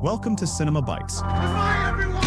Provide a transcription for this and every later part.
Welcome to Cinema Bites. Goodbye, everyone!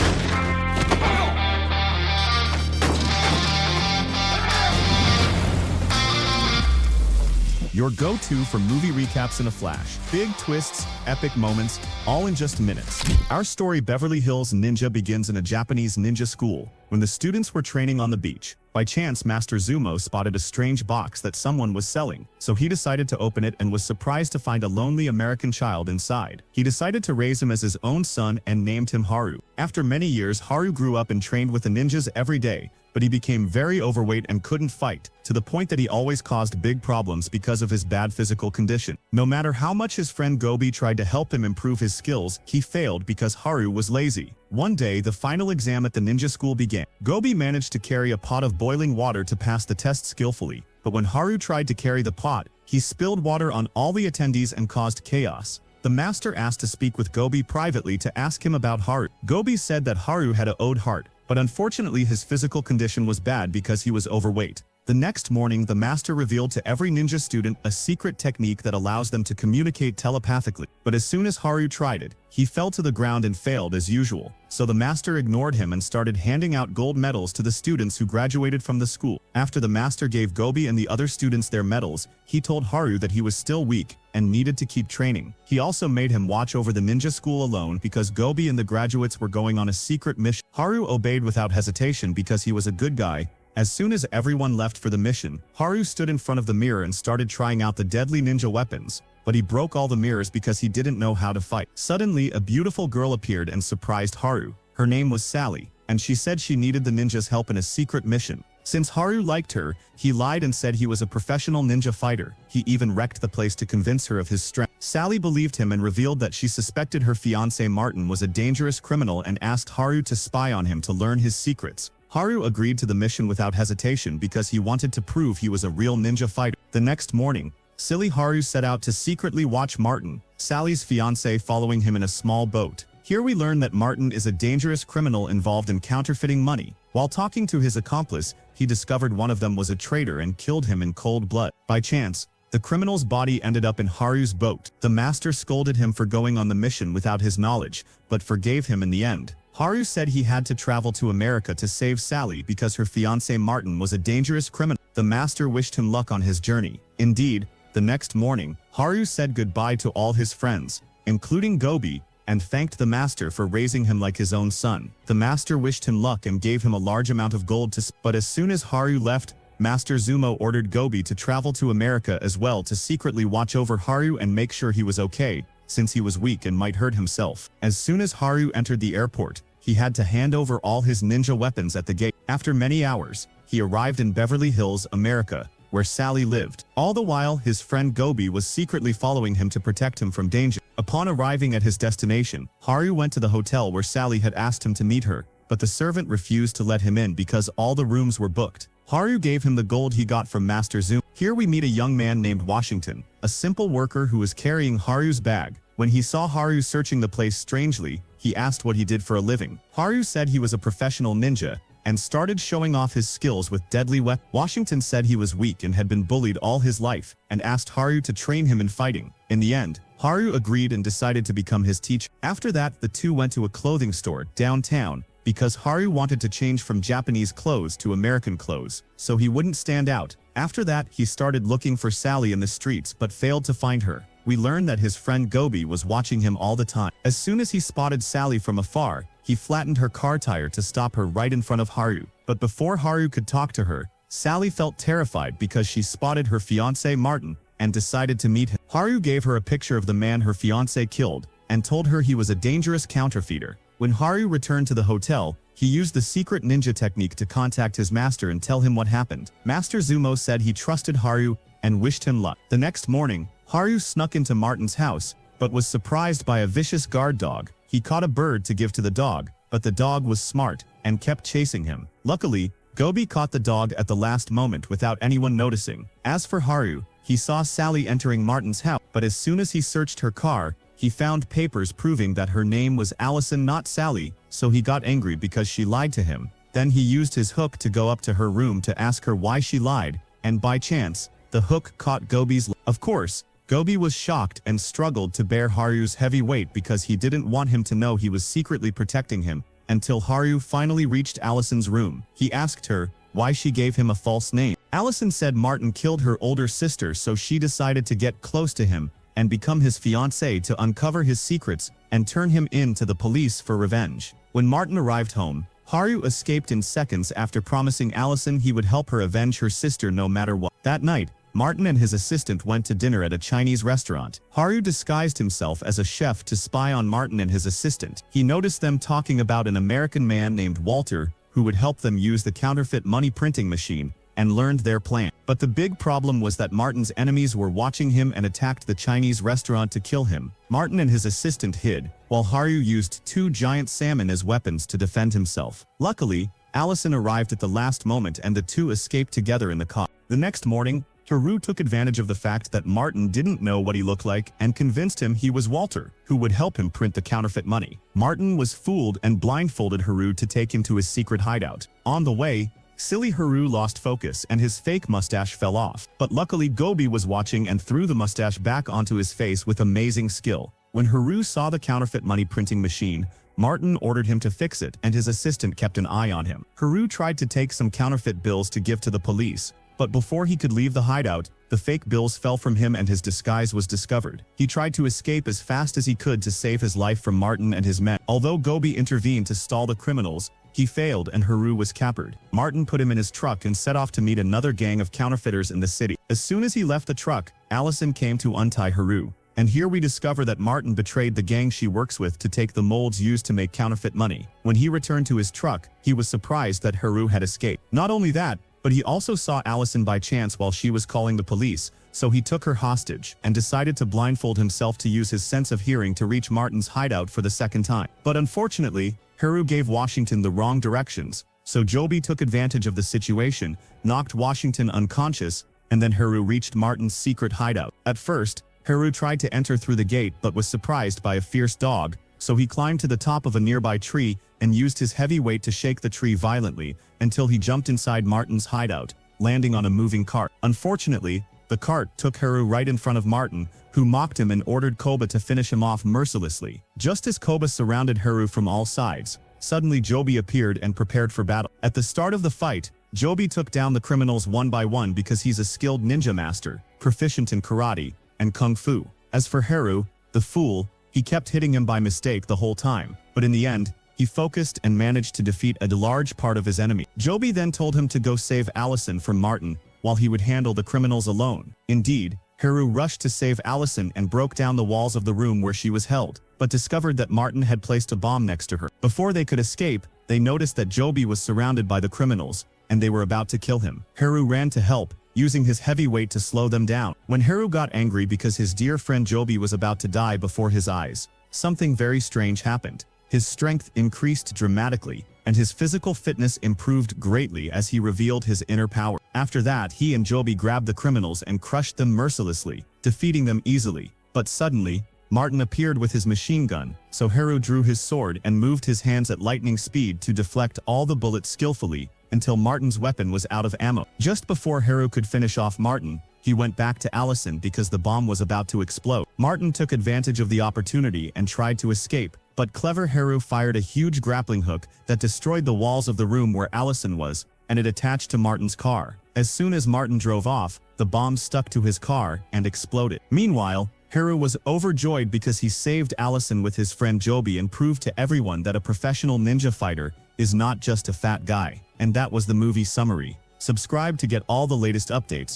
Your go-to for movie recaps in a flash. Big twists, epic moments, all in just minutes. Our story Beverly Hills Ninja begins in a Japanese ninja school. When the students were training on the beach, by chance Master Zumo spotted a strange box that someone was selling. So he decided to open it and was surprised to find a lonely American child inside. He decided to raise him as his own son and named him Haru. After many years, Haru grew up and trained with the ninjas every day. But he became very overweight and couldn't fight, to the point that he always caused big problems because of his bad physical condition. No matter how much his friend Gobi tried to help him improve his skills, he failed because Haru was lazy. One day, the final exam at the ninja school began. Gobi managed to carry a pot of boiling water to pass the test skillfully, but when Haru tried to carry the pot, he spilled water on all the attendees and caused chaos. The master asked to speak with Gobi privately to ask him about Haru. Gobi said that Haru had an old heart, but unfortunately his physical condition was bad because he was overweight. The next morning, the master revealed to every ninja student a secret technique that allows them to communicate telepathically. But as soon as Haru tried it, he fell to the ground and failed as usual. So the master ignored him and started handing out gold medals to the students who graduated from the school. After the master gave Gobi and the other students their medals, he told Haru that he was still weak and needed to keep training. He also made him watch over the ninja school alone because Gobi and the graduates were going on a secret mission. Haru obeyed without hesitation because he was a good guy. As soon as everyone left for the mission, Haru stood in front of the mirror and started trying out the deadly ninja weapons, but he broke all the mirrors because he didn't know how to fight. Suddenly, a beautiful girl appeared and surprised Haru. Her name was Sally, and she said she needed the ninjas' help in a secret mission. Since Haru liked her, he lied and said he was a professional ninja fighter. He even wrecked the place to convince her of his strength. Sally believed him and revealed that she suspected her fiancé Martin was a dangerous criminal and asked Haru to spy on him to learn his secrets. Haru agreed to the mission without hesitation because he wanted to prove he was a real ninja fighter. The next morning, silly Haru set out to secretly watch Martin, Sally's fiancé, following him in a small boat. Here we learn that Martin is a dangerous criminal involved in counterfeiting money. While talking to his accomplice, he discovered one of them was a traitor and killed him in cold blood. By chance, the criminal's body ended up in Haru's boat. The master scolded him for going on the mission without his knowledge, but forgave him in the end. Haru said he had to travel to America to save Sally because her fiancé Martin was a dangerous criminal. The master wished him luck on his journey. Indeed, the next morning, Haru said goodbye to all his friends, including Gobi, and thanked the master for raising him like his own son. The master wished him luck and gave him a large amount of gold but as soon as Haru left, Master Zumo ordered Gobi to travel to America as well to secretly watch over Haru and make sure he was okay, since he was weak and might hurt himself. As soon as Haru entered the airport, he had to hand over all his ninja weapons at the gate. After many hours, he arrived in Beverly Hills, America, where Sally lived. All the while, his friend Gobi was secretly following him to protect him from danger. Upon arriving at his destination, Haru went to the hotel where Sally had asked him to meet her, but the servant refused to let him in because all the rooms were booked. Haru gave him the gold he got from Master Zoom. Here we meet a young man named Washington, a simple worker who was carrying Haru's bag. When he saw Haru searching the place strangely, he asked what he did for a living. Haru said he was a professional ninja, and started showing off his skills with deadly weapons. Washington said he was weak and had been bullied all his life, and asked Haru to train him in fighting. In the end, Haru agreed and decided to become his teacher. After that, the two went to a clothing store downtown, because Haru wanted to change from Japanese clothes to American clothes, so he wouldn't stand out. After that, he started looking for Sally in the streets but failed to find her. We learned that his friend Gobi was watching him all the time. As soon as he spotted Sally from afar, he flattened her car tire to stop her right in front of Haru. But before Haru could talk to her, Sally felt terrified because she spotted her fiancé Martin and decided to meet him. Haru gave her a picture of the man her fiancé killed and told her he was a dangerous counterfeiter. When Haru returned to the hotel, he used the secret ninja technique to contact his master and tell him what happened. Master Zumo said he trusted Haru and wished him luck. The next morning, Haru snuck into Martin's house, but was surprised by a vicious guard dog. He caught a bird to give to the dog, but the dog was smart and kept chasing him. Luckily, Gobi caught the dog at the last moment without anyone noticing. As for Haru, he saw Sally entering Martin's house, but as soon as he searched her car, he found papers proving that her name was Allison, not Sally, so he got angry because she lied to him. Then he used his hook to go up to her room to ask her why she lied, and by chance, the hook caught Gobi's. Of course, Gobi was shocked and struggled to bear Haru's heavy weight because he didn't want him to know he was secretly protecting him, until Haru finally reached Allison's room. He asked her why she gave him a false name. Allison said Martin killed her older sister, so she decided to get close to him and become his fiancé to uncover his secrets and turn him in to the police for revenge. When Martin arrived home, Haru escaped in seconds after promising Allison he would help her avenge her sister no matter what. That night, Martin and his assistant went to dinner at a Chinese restaurant. Haru disguised himself as a chef to spy on Martin and his assistant. He noticed them talking about an American man named Walter who would help them use the counterfeit money printing machine, and learned their plan. But the big problem was that Martin's enemies were watching him and attacked the Chinese restaurant to kill him. Martin and his assistant hid, while Haru used 2 giant salmon as weapons to defend himself. Luckily, Allison arrived at the last moment and the two escaped together in the car. The next morning, Haru took advantage of the fact that Martin didn't know what he looked like and convinced him he was Walter, who would help him print the counterfeit money. Martin was fooled and blindfolded Haru to take him to his secret hideout. On the way, silly Haru lost focus and his fake mustache fell off. But luckily Gobi was watching and threw the mustache back onto his face with amazing skill. When Haru saw the counterfeit money printing machine, Martin ordered him to fix it and his assistant kept an eye on him. Haru tried to take some counterfeit bills to give to the police, but before he could leave the hideout, the fake bills fell from him and his disguise was discovered. He tried to escape as fast as he could to save his life from Martin and his men. Although Gobi intervened to stall the criminals, he failed and Haru was captured. Martin put him in his truck and set off to meet another gang of counterfeiters in the city. As soon as he left the truck, Allison came to untie Haru. And here we discover that Martin betrayed the gang she works with to take the molds used to make counterfeit money. When he returned to his truck, he was surprised that Haru had escaped. Not only that, but he also saw Allison by chance while she was calling the police, so he took her hostage and decided to blindfold himself to use his sense of hearing to reach Martin's hideout for the second time. But unfortunately, Haru gave Washington the wrong directions, so Gobi took advantage of the situation, knocked Washington unconscious, and then Haru reached Martin's secret hideout. At first, Haru tried to enter through the gate but was surprised by a fierce dog, so he climbed to the top of a nearby tree and used his heavy weight to shake the tree violently until he jumped inside Martin's hideout, landing on a moving cart. Unfortunately, the cart took Haru right in front of Martin, who mocked him and ordered Koba to finish him off mercilessly. Just as Koba surrounded Haru from all sides, suddenly Gobi appeared and prepared for battle. At the start of the fight, Gobi took down the criminals one by one because he's a skilled ninja master, proficient in karate and kung fu. As for Haru, the fool, he kept hitting him by mistake the whole time, but in the end, he focused and managed to defeat a large part of his enemy. Gobi then told him to go save Allison from Martin, while he would handle the criminals alone. Indeed, Haru rushed to save Allison and broke down the walls of the room where she was held, but discovered that Martin had placed a bomb next to her. Before they could escape, they noticed that Gobi was surrounded by the criminals, and they were about to kill him. Haru ran to help, using his heavy weight to slow them down. When Haru got angry because his dear friend Gobi was about to die before his eyes, something very strange happened. His strength increased dramatically, and his physical fitness improved greatly as he revealed his inner power. After that, he and Gobi grabbed the criminals and crushed them mercilessly, defeating them easily. But suddenly, Martin appeared with his machine gun, so Haru drew his sword and moved his hands at lightning speed to deflect all the bullets skillfully, until Martin's weapon was out of ammo. Just before Haru could finish off Martin, he went back to Allison because the bomb was about to explode. Martin took advantage of the opportunity and tried to escape, but clever Haru fired a huge grappling hook that destroyed the walls of the room where Allison was, and it attached to Martin's car. As soon as Martin drove off, the bomb stuck to his car and exploded. Meanwhile, Haru was overjoyed because he saved Allison with his friend Gobi and proved to everyone that a professional ninja fighter is not just a fat guy. And that was the movie summary. Subscribe to get all the latest updates.